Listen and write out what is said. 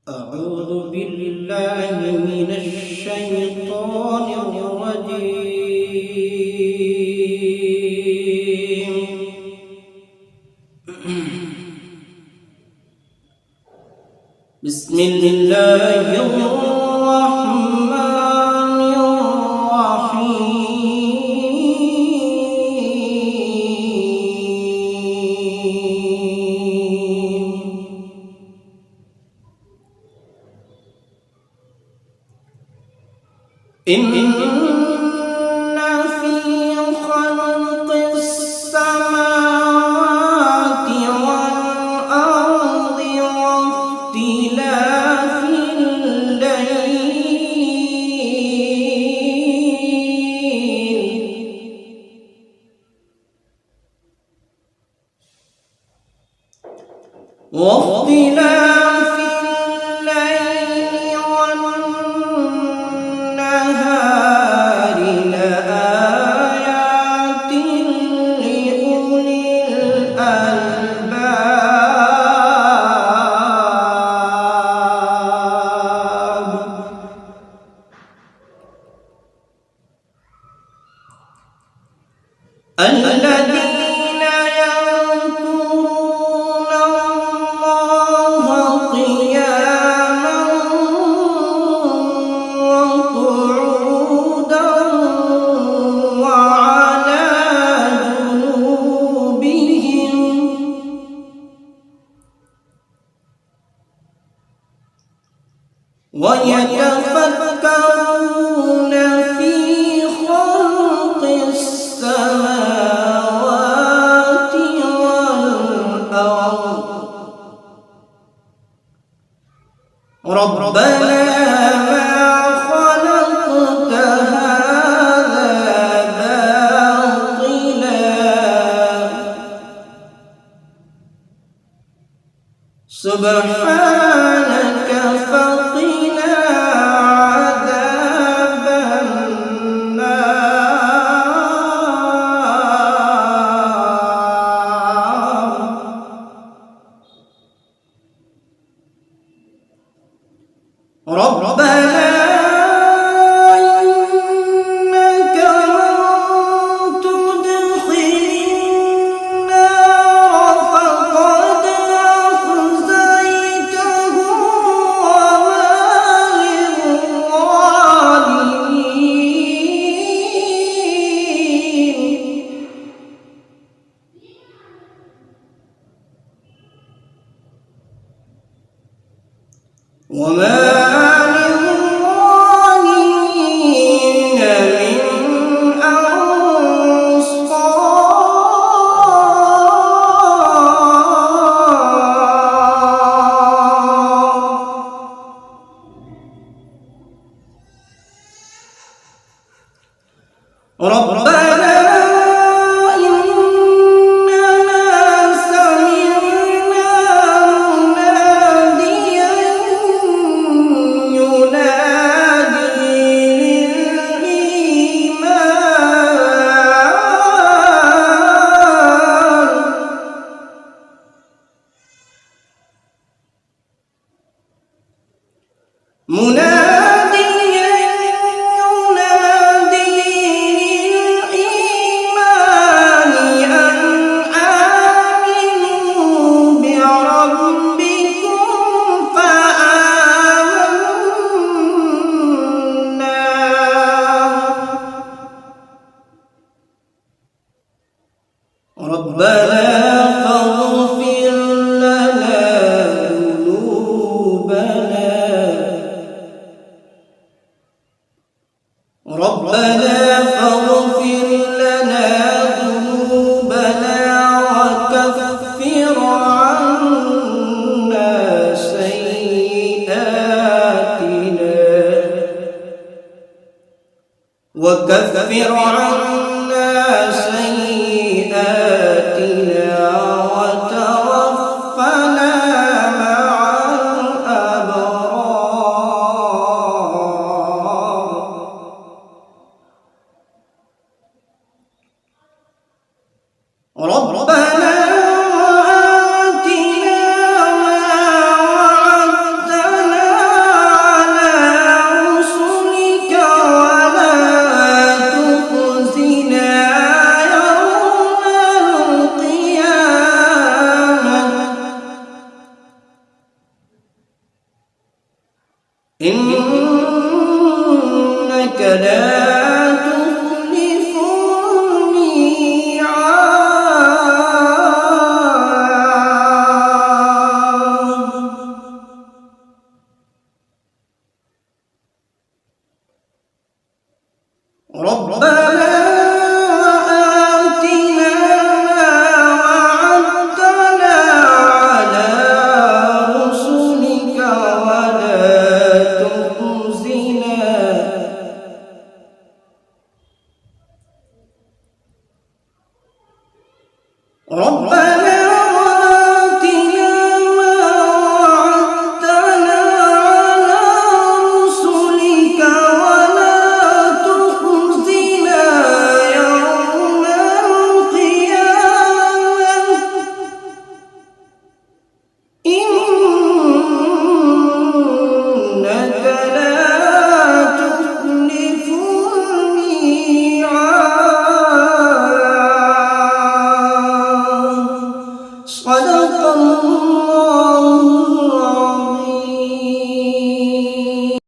أعوذ بالله من الشيطان الرجيم. بسم الله الرحمن الرحيم. إن في خلق السماوات والأرض واختلاف الليل والنهار لآيات لأولي الألباب. الذين يذكرون الله قياما وقعودا وعلى جنوبهم ويتفكرون في خلق السماوات والأرض ربنا ما خلقت هذا باطلا سبحانك فقنا عذاب النار. ربنا إنك من تدخل النار فقد أخزيته وما للظالمين من أنصار. ربنا إننا سمعنا مناديا ينادي للإيمان أن آمنوا بربكم فآمنا. ربنا فاغفر لنا ذنوبنا وكفر عنا سيئاتنا وتوفنا مع الأبرار. ربنا وآتنا ما وعدتنا إنك لا